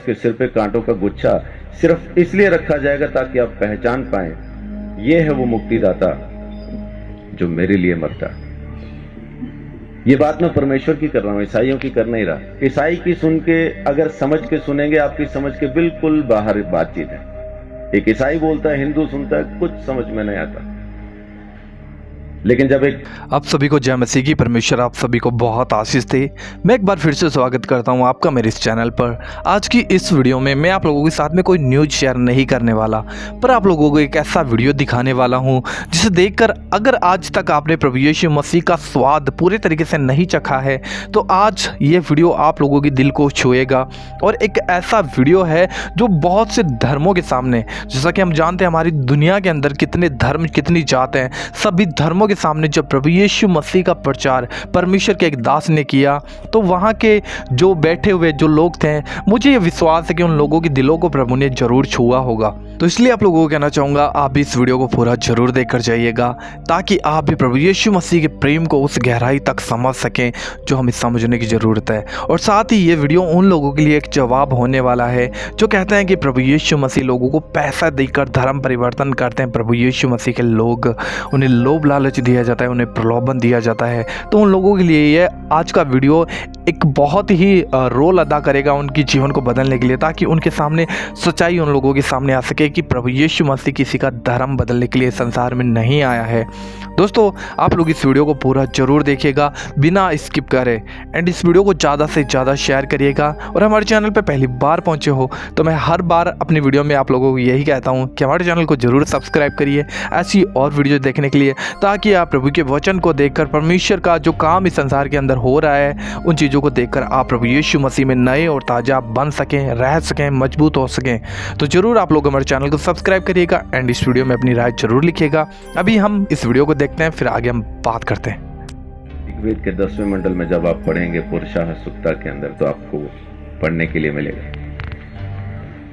उसके सिर पे कांटों का गुच्छा सिर्फ इसलिए रखा जाएगा ताकि आप पहचान पाएं, ये है वो मुक्तिदाता जो मेरे लिए मरता। ये बात मैं परमेश्वर की कर रहा हूं, ईसाइयों की कर नहीं रहा। ईसाई की सुन के अगर समझ के सुनेंगे, आपकी समझ के बिल्कुल बाहर बातचीत है। एक ईसाई बोलता है, हिंदू सुनता है, कुछ समझ में नहीं आता। लेकिन जब एक आप सभी को जय मसीह की। परमेश्वर आप सभी को बहुत आशीष दे। मैं एक बार फिर से स्वागत करता हूं आपका मेरे इस चैनल पर। आज की इस वीडियो में मैं आप लोगों के साथ में कोई न्यूज़ शेयर नहीं करने वाला, पर आप लोगों को एक ऐसा वीडियो दिखाने वाला हूं जिसे देखकर अगर आज तक आपने प्रभु यीशु मसीह का स्वाद पूरे तरीके से नहीं चखा है तो आज ये वीडियो आप लोगों के दिल को छुएगा। और एक ऐसा वीडियो है जो बहुत से धर्मों के सामने, जैसा कि हम जानते हैं हमारी दुनिया के अंदर कितने धर्म कितनी जात हैं, सभी धर्मों के सामने जब प्रभु यीशु मसीह का प्रचार परमेश्वर के एक दास ने किया तो वहाँ के जो बैठे हुए जो लोग थे, मुझे ये विश्वास है कि उन लोगों के दिलों को प्रभु ने जरूर छुआ होगा। तो इसलिए आप लोगों को कहना चाहूँगा, आप भी इस वीडियो को पूरा जरूर देखकर जाइएगा ताकि आप भी प्रभु यीशु मसीह के प्रेम को उस गहराई तक समझ सकें जो हमें समझने की ज़रूरत है। और साथ ही ये वीडियो उन लोगों के लिए एक जवाब होने वाला है जो कहते हैं कि प्रभु यीशु मसीह लोगों को पैसा देकर धर्म परिवर्तन करते हैं। प्रभु यीशु मसीह के लोग, उन्हें लोभ लालच दिया जाता है, उन्हें प्रलोभन दिया जाता है। तो उन लोगों के लिए ये आज का वीडियो एक बहुत ही रोल अदा करेगा उनकी जीवन को बदलने के लिए, ताकि उनके सामने सच्चाई उन लोगों के सामने आ सके कि प्रभु यीशु मसीह किसी का धर्म बदलने के लिए संसार में नहीं आया है। दोस्तों, आप लोग इस वीडियो को पूरा जरूर देखिएगा बिना स्किप करे, एंड इस वीडियो को ज़्यादा से ज़्यादा शेयर करिएगा। और हमारे चैनल पर पहली बार पहुंचे हो तो मैं हर बार अपनी वीडियो में आप लोगों को यही कहता हूं कि हमारे चैनल को जरूर सब्सक्राइब करिए ऐसी और वीडियो देखने के लिए, ताकि आप प्रभु के वचन को देखकर परमेश्वर का जो काम इस संसार के अंदर हो रहा है उन चीज़ों को देखकर आप प्रभु यीशु मसीह में नए और ताज़ा बन सकें, रह सकें, मजबूत हो सकें। तो जरूर आप लोग हमारे चैनल को सब्सक्राइब करिएगा एंड इस वीडियो में अपनी राय जरूर लिखिएगा। अभी हम इस वीडियो को देखते हैं, फिर आगे हम बात करते हैं। वेद के 10वें मंडल में जब आप पढ़ेंगे पुरुषाह सुक्ता के अंदर, तो आपको पढ़ने के लिए मिलेगा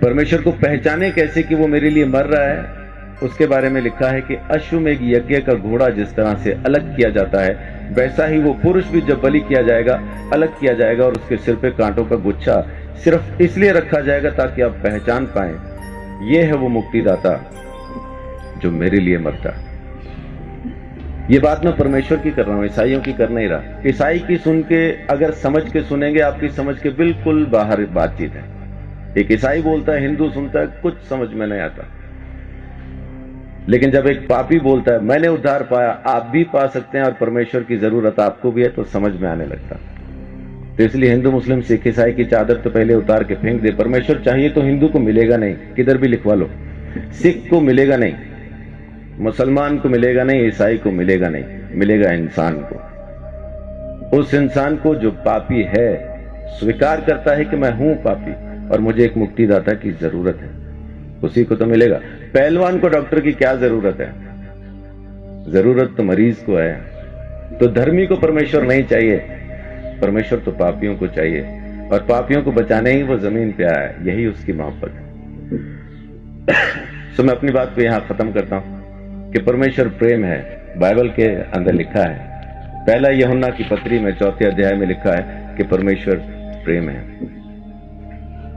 परमेश्वर को पहचाने कैसे कि वो मेरे लिए मर रहा है। उसके बारे में लिखा है कि अश्वमेघ यज्ञ का घोड़ा जिस तरह से अलग किया जाता है, वैसा ही वो पुरुष भी जब बलि किया जाएगा अलग किया जाएगा, और उसके सिर पे कांटों का गुच्छा सिर्फ इसलिए रखा जाएगा ताकि आप पहचान पाएं, ये है वो मुक्तिदाता जो मेरे लिए मरता। ये बात मैं परमेश्वर की कर रहा हूं, ईसाइयों की कर नहीं रहा। ईसाई की सुन के अगर समझ के सुनेंगे, आपकी समझ के बिल्कुल बाहर बातचीत है। एक ईसाई बोलता है, हिंदू सुनता है, कुछ समझ में नहीं आता। लेकिन जब एक पापी बोलता है मैंने उद्धार पाया, आप भी पा सकते हैं और परमेश्वर की जरूरत आपको भी है, तो समझ में आने लगता। तो इसलिए हिंदू मुस्लिम सिख ईसाई की चादर तो पहले उतार के फेंक दे। परमेश्वर चाहिए तो हिंदू को मिलेगा नहीं, किधर भी लिखवा लो। सिख को मिलेगा नहीं, मुसलमान को मिलेगा नहीं, ईसाई को मिलेगा नहीं, मिलेगा इंसान को। उस इंसान को जो पापी है, स्वीकार करता है कि मैं हूं पापी और मुझे एक मुक्तिदाता की जरूरत है, उसी को तो मिलेगा। पहलवान को डॉक्टर की क्या जरूरत है? जरूरत तो मरीज को है। तो धर्मी को परमेश्वर नहीं चाहिए, परमेश्वर तो पापियों को चाहिए, और पापियों को बचाने ही वो जमीन पे आया है। यही उसकी मोहब्बत है। तो मैं अपनी बात को यहां खत्म करता हूं कि परमेश्वर प्रेम है। बाइबल के अंदर लिखा है, पहला यूहन्ना की पत्री में 4 अध्याय में लिखा है कि परमेश्वर प्रेम है।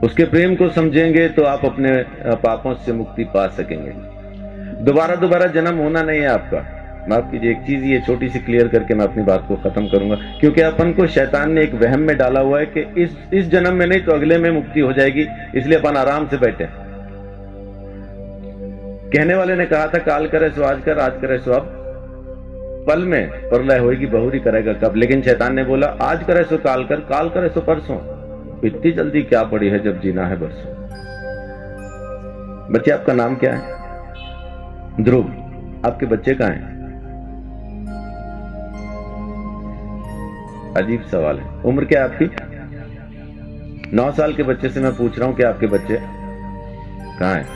उसके प्रेम को समझेंगे तो आप अपने पापों से मुक्ति पा सकेंगे। दोबारा जन्म होना नहीं है आपका। माफ कीजिए, एक चीज ये छोटी सी क्लियर करके मैं अपनी बात को खत्म करूंगा, क्योंकि अपन को शैतान ने एक वहम में डाला हुआ है कि इस जन्म में नहीं तो अगले में मुक्ति हो जाएगी, इसलिए अपन आराम से बैठे। कहने वाले ने कहा था काल करे सो आज कर, आज करे सो अब, पल में प्रलय होगी, बहुरी करेगा कब। लेकिन शैतान ने बोला आज करे सो काल कर, काल करे सो परसों। इतनी जल्दी क्या पड़ी है जब जीना है बरसों। बच्चे, आपका नाम क्या है? ध्रुव। आपके बच्चे कहां हैं? अजीब सवाल है। उम्र क्या है आपकी? 9 साल के बच्चे से मैं पूछ रहा हूं कि आपके बच्चे कहां हैं?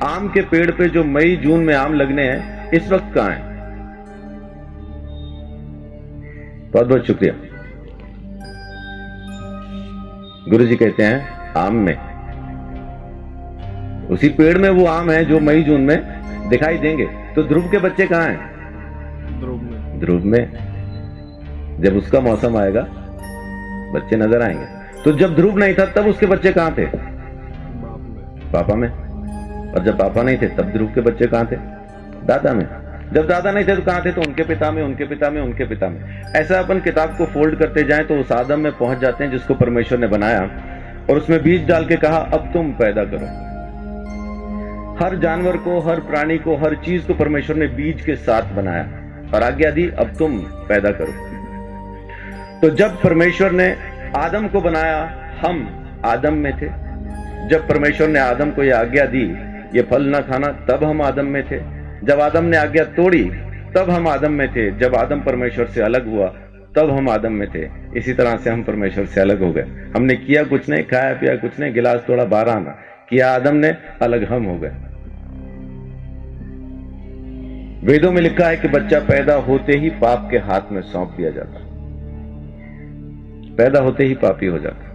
आम के पेड़ पे जो मई जून में आम लगने हैं, इस वक्त कहां हैं? बहुत बहुत शुक्रिया। गुरुजी कहते हैं आम में, उसी पेड़ में वो आम है जो मई जून में दिखाई देंगे। तो ध्रुव के बच्चे कहां हैं? ध्रुव में। जब उसका मौसम आएगा बच्चे नजर आएंगे। तो जब ध्रुव नहीं था तब उसके बच्चे कहां थे? पापा में। और जब पापा नहीं थे तब ध्रुव के बच्चे कहां थे? दादा में। जब दादा नहीं थे तो कहां थे? तो उनके पिता में, उनके पिता में, उनके पिता में। ऐसा अपन किताब को फोल्ड करते जाएं तो उस आदम में पहुंच जाते हैं जिसको परमेश्वर ने बनाया और उसमें बीज डाल के कहा अब तुम पैदा करो। हर जानवर को, हर प्राणी को, हर चीज को परमेश्वर ने बीज के साथ बनाया और आज्ञा दी अब तुम पैदा करो। तो जब परमेश्वर ने आदम को बनाया हम आदम में थे। जब परमेश्वर ने आदम को यह आज्ञा दी ये फल ना खाना तब हम आदम में थे। जब आदम ने आज्ञा तोड़ी तब हम आदम में थे। जब आदम परमेश्वर से अलग हुआ तब हम आदम में थे। इसी तरह से हम परमेश्वर से अलग हो गए। हमने किया कुछ नहीं, खाया पिया कुछ नहीं, गिलास तोड़ा 12 आना किया आदम ने, अलग हम हो गए। वेदों में लिखा है कि बच्चा पैदा होते ही पाप के हाथ में सौंप दिया जाता। पैदा होते ही पापी हो जाता,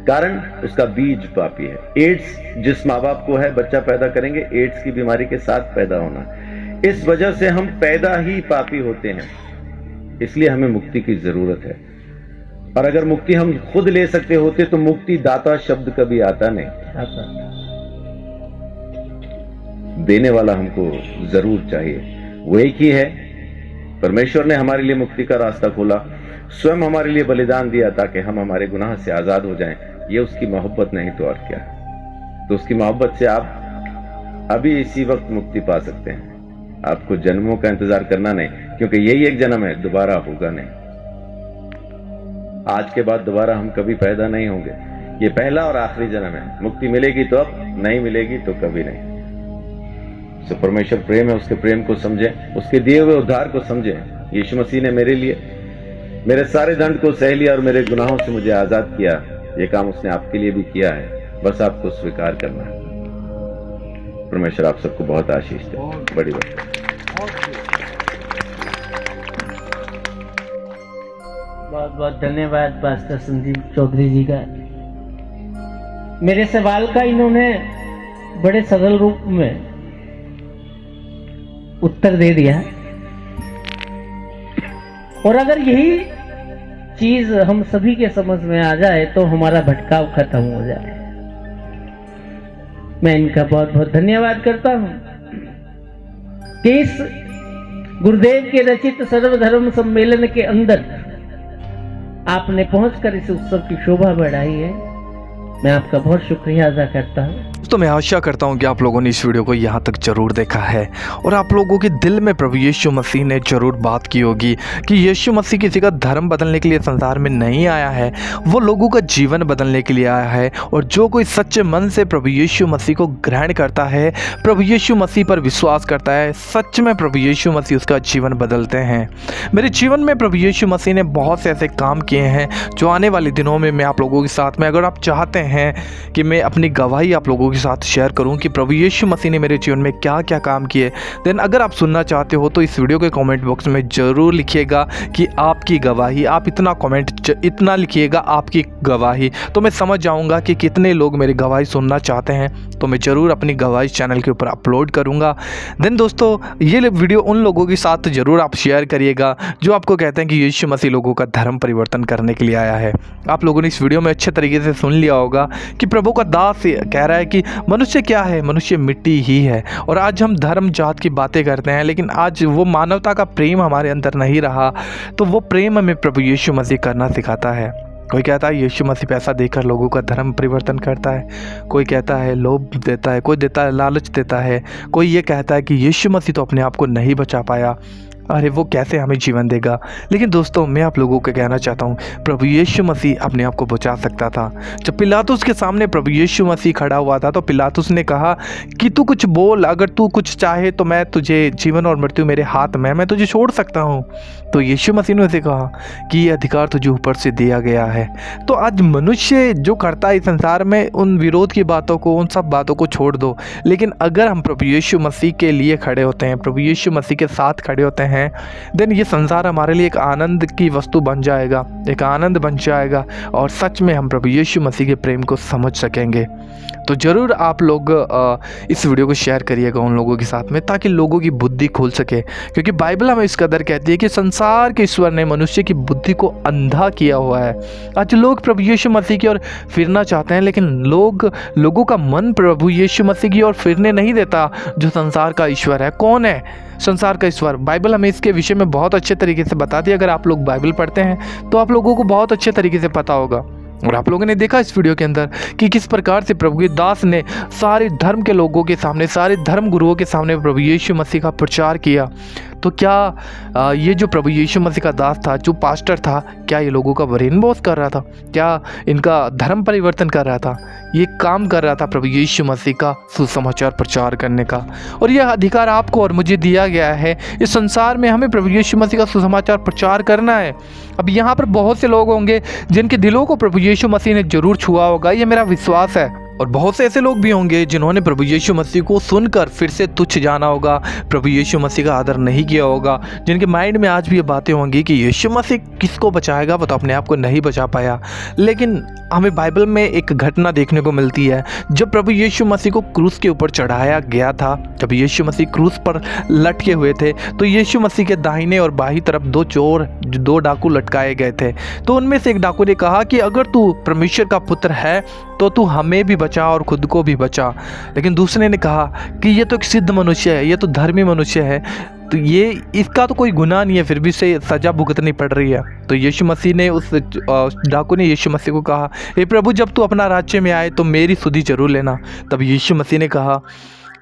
कारण उसका बीज पापी है। एड्स जिस माँ बाप को है बच्चा पैदा करेंगे एड्स की बीमारी के साथ पैदा होना। इस वजह से हम पैदा ही पापी होते हैं। इसलिए हमें मुक्ति की जरूरत है। और अगर मुक्ति हम खुद ले सकते होते तो मुक्ति दाता शब्द कभी आता नहीं। देने वाला हमको जरूर चाहिए, वो एक ही है। परमेश्वर ने हमारे लिए मुक्ति का रास्ता खोला, स्वयं हमारे लिए बलिदान दिया ताकि हम हमारे गुनाह से आजाद हो जाएं। ये उसकी मोहब्बत नहीं तो और क्या है। तो उसकी मोहब्बत से आप अभी इसी वक्त मुक्ति पा सकते हैं। आपको जन्मों का इंतजार करना नहीं, क्योंकि यही एक जन्म है, दोबारा होगा नहीं। आज के बाद दोबारा हम कभी पैदा नहीं होंगे। ये पहला और आखिरी जन्म है। मुक्ति मिलेगी तो अब, नहीं मिलेगी तो कभी नहीं। सो परमेश्वर प्रेम है, उसके प्रेम को समझें, उसके दिए हुए उद्धार को समझें। यीशु मसीह ने मेरे लिए मेरे सारे दंड को सह लिया और मेरे गुनाहों से मुझे आजाद किया। ये काम उसने आपके लिए भी किया है, बस आपको स्वीकार करना है। परमेश्वर आप सबको बहुत आशीष दे। बड़ी बात। बहुत बहुत धन्यवाद पास्टर संदीप चौधरी जी का। मेरे सवाल का इन्होंने बड़े सरल रूप में उत्तर दे दिया। और अगर यही चीज हम सभी के समझ में आ जाए तो हमारा भटकाव खत्म हो जाए। मैं इनका बहुत बहुत धन्यवाद करता हूं कि इस गुरुदेव के रचित सर्वधर्म सम्मेलन के अंदर आपने पहुंचकर इस उत्सव की शोभा बढ़ाई है। मैं आपका बहुत शुक्रिया अदा करता हूं। तो मैं आशा करता हूं कि आप लोगों ने इस वीडियो को यहाँ तक जरूर देखा है और आप लोगों के दिल में प्रभु यीशु मसीह ने जरूर बात की होगी कि यीशु मसीह किसी का धर्म बदलने के लिए संसार में नहीं आया है, वो लोगों का जीवन बदलने के लिए आया है। और जो कोई सच्चे मन से प्रभु यीशु मसीह को ग्रहण करता है, प्रभु यीशु मसीह पर विश्वास करता है, सच में प्रभु यीशु मसीह उसका जीवन बदलते हैं। मेरे जीवन में प्रभु यीशु मसीह ने बहुत से ऐसे काम किए हैं जो आने वाले दिनों में मैं आप लोगों के साथ में, अगर आप चाहते हैं कि मैं अपनी गवाही आप लोगों के साथ शेयर करूं कि प्रभु यीशु मसीह ने मेरे जीवन में क्या क्या काम किए, देन अगर आप सुनना चाहते हो तो इस वीडियो के कमेंट बॉक्स में ज़रूर लिखिएगा कि आपकी गवाही। आप इतना लिखिएगा आपकी गवाही, तो मैं समझ जाऊंगा कि कितने लोग मेरी गवाही सुनना चाहते हैं। तो मैं ज़रूर अपनी गवाही चैनल के ऊपर अपलोड करूँगा। देन दोस्तों ये वीडियो उन लोगों के साथ ज़रूर आप शेयर करिएगा जो आपको कहते हैं कि यीशु मसीह लोगों का धर्म परिवर्तन करने के लिए आया है। आप लोगों ने इस वीडियो में अच्छे तरीके से सुन लिया होगा कि प्रभु का दास कह रहा है कि मनुष्य क्या है, मनुष्य मिट्टी ही है। और आज हम धर्म जात की बातें करते हैं, लेकिन आज वो मानवता का प्रेम हमारे अंदर नहीं रहा। तो वो प्रेम हमें प्रभु यीशु मसीह करना सिखाता है। कोई कहता है यीशु मसीह पैसा देकर लोगों का धर्म परिवर्तन करता है, कोई कहता है लोभ देता है, कोई देता है लालच देता है, कोई ये कहता है कि यीशु मसीह तो अपने आप को नहीं बचा पाया, अरे वो कैसे हमें जीवन देगा। लेकिन दोस्तों मैं आप लोगों को कहना चाहता हूँ प्रभु यीशु मसीह अपने आप को बचा सकता था। जब पिलातुस के सामने प्रभु यीशु मसीह खड़ा हुआ था तो पिलातुस ने कहा कि तू कुछ बोल, अगर तू कुछ चाहे तो मैं तुझे, जीवन और मृत्यु मेरे हाथ में, मैं तुझे छोड़ सकता हूँ। तो यीशु मसीह ने उसे कहा कि ये अधिकार तुझे ऊपर से दिया गया है। तो आज मनुष्य जो करता है इस संसार में, उन विरोध की बातों को, उन सब बातों को छोड़ दो। लेकिन अगर हम प्रभु यीशु मसीह के लिए खड़े होते हैं, प्रभु यीशु मसीह के साथ खड़े होते हैं, देन ये संसार हमारे लिए एक आनंद की वस्तु बन जाएगा, एक आनंद बन जाएगा और सच में हम प्रभु यीशु मसीह के प्रेम को समझ सकेंगे। तो ज़रूर आप लोग इस वीडियो को शेयर करिएगा उन लोगों के साथ में, ताकि लोगों की बुद्धि खुल सके। क्योंकि बाइबल हमें इस कदर कहती है कि संसार के ईश्वर ने मनुष्य की बुद्धि को अंधा किया हुआ है। आज लोग प्रभु यीशु मसीह की ओर फिरना चाहते हैं, लेकिन लोगों का मन प्रभु यीशु मसीह की ओर फिरने नहीं देता। जो संसार का ईश्वर है, कौन है संसार का ईश्वर? बाइबल हमें इसके विषय में बहुत अच्छे तरीके से बता दिया। अगर आप लोग बाइबल पढ़ते हैं तो आप लोगों को बहुत अच्छे तरीके से पता होगा। और आप लोगों ने देखा इस वीडियो के अंदर कि किस प्रकार से प्रभु के दास ने सारे धर्म के लोगों के सामने, सारे धर्म गुरुओं के सामने प्रभु यीशु मसीह का प्रचार किया। तो क्या ये जो प्रभु यीशु मसीह का दास था, जो पास्टर था, क्या ये लोगों का ब्रेन वॉश कर रहा था? क्या इनका धर्म परिवर्तन कर रहा था? ये काम कर रहा था प्रभु यीशु मसीह का सुसमाचार प्रचार करने का। और यह अधिकार आपको और मुझे दिया गया है। इस संसार में हमें प्रभु यीशु मसीह का सुसमाचार प्रचार करना है। अब यहाँ पर बहुत से लोग होंगे जिनके दिलों को प्रभु यीशु मसीह ने जरूर छुआ होगा, ये मेरा विश्वास है। और बहुत से ऐसे लोग भी होंगे जिन्होंने प्रभु यीशु मसीह को सुनकर फिर से तुच्छ जाना होगा, प्रभु यीशु मसीह का आदर नहीं किया होगा, जिनके माइंड में आज भी ये बातें होंगी कि यीशु मसीह किसको बचाएगा, वो तो अपने आप को नहीं बचा पाया। लेकिन हमें बाइबल में एक घटना देखने को मिलती है, जब प्रभु यीशु मसीह को क्रूस के ऊपर चढ़ाया गया था, जब यीशु मसीह क्रूस पर लटके हुए थे, तो यीशु मसीह के दाहिने और बाईं तरफ दो डाकू लटकाए गए थे। तो उनमें से एक डाकू ने कहा कि अगर तू परमेश्वर का पुत्र है तो तू हमें भी बचा और खुद को भी बचा। लेकिन दूसरे ने कहा कि ये तो एक सिद्ध मनुष्य है, ये तो धर्मी मनुष्य है, तो ये इसका तो कोई गुनाह नहीं है, फिर भी इसे सजा भुगतनी पड़ रही है। तो यीशु मसीह ने उस डाकू ने यीशु मसीह को कहा, हे प्रभु, जब तू अपना राज्य में आए तो मेरी सुधि जरूर लेना। तब यीशु मसीह ने कहा,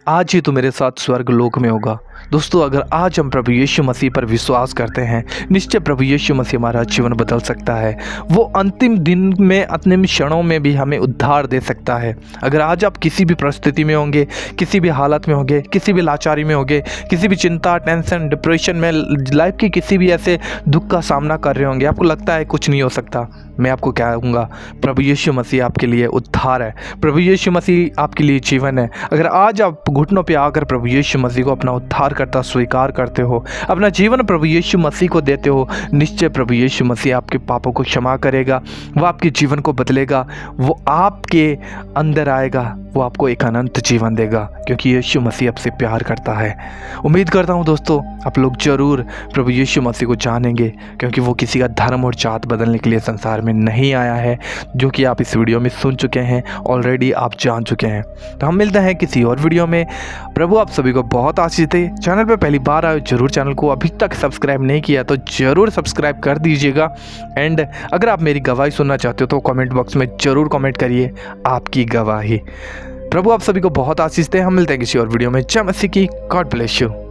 आज ही तू मेरे साथ स्वर्ग लोक में होगा। दोस्तों, अगर आज हम प्रभु यीशु मसीह पर विश्वास करते हैं, निश्चय प्रभु यीशु मसीह हमारा जीवन बदल सकता है। वो अंतिम दिन में, अंतिम क्षणों में भी हमें उद्धार दे सकता है। अगर आज आप किसी भी परिस्थिति में होंगे, किसी भी हालत में होंगे, किसी भी लाचारी में होंगे, किसी भी चिंता, टेंशन, डिप्रेशन में, लाइफ की किसी भी ऐसे दुख का सामना कर रहे होंगे, आपको लगता है कुछ नहीं हो सकता, मैं आपको क्या कहूँगा, प्रभु यीशु मसीह आपके लिए उद्धार है, प्रभु यीशु मसीह आपके लिए जीवन है। अगर आज आप घुटनों पे आकर प्रभु यीशु मसीह को अपना उद्धार करता स्वीकार करते हो, अपना जीवन प्रभु यीशु मसीह को देते हो, निश्चय प्रभु यीशु मसीह आपके पापों को क्षमा करेगा, वो आपके जीवन को बदलेगा, वो आपके अंदर आएगा, वो आपको एक अनंत जीवन देगा, क्योंकि यीशु मसीह आपसे प्यार करता है। उम्मीद करता हूँ दोस्तों आप लोग जरूर प्रभु यीशु मसीह को जानेंगे, क्योंकि वो किसी का धर्म और जात बदलने के लिए संसार में नहीं आया है, जो कि आप इस वीडियो में सुन चुके हैं, ऑलरेडी आप जान चुके हैं। तो हम मिलते हैं किसी और वीडियो में। प्रभु आप सभी को बहुत आशीष दे। चैनल पे पहली बार आए, जरूर चैनल को अभी तक सब्सक्राइब नहीं किया तो जरूर सब्सक्राइब कर दीजिएगा। एंड अगर आप मेरी गवाही सुनना चाहते हो तो कमेंट बॉक्स में जरूर कमेंट करिए आपकी गवाही। प्रभु आप सभी को बहुत आशीष दे। हम मिलते हैं किसी और वीडियो में। जय मसीह की। God bless you.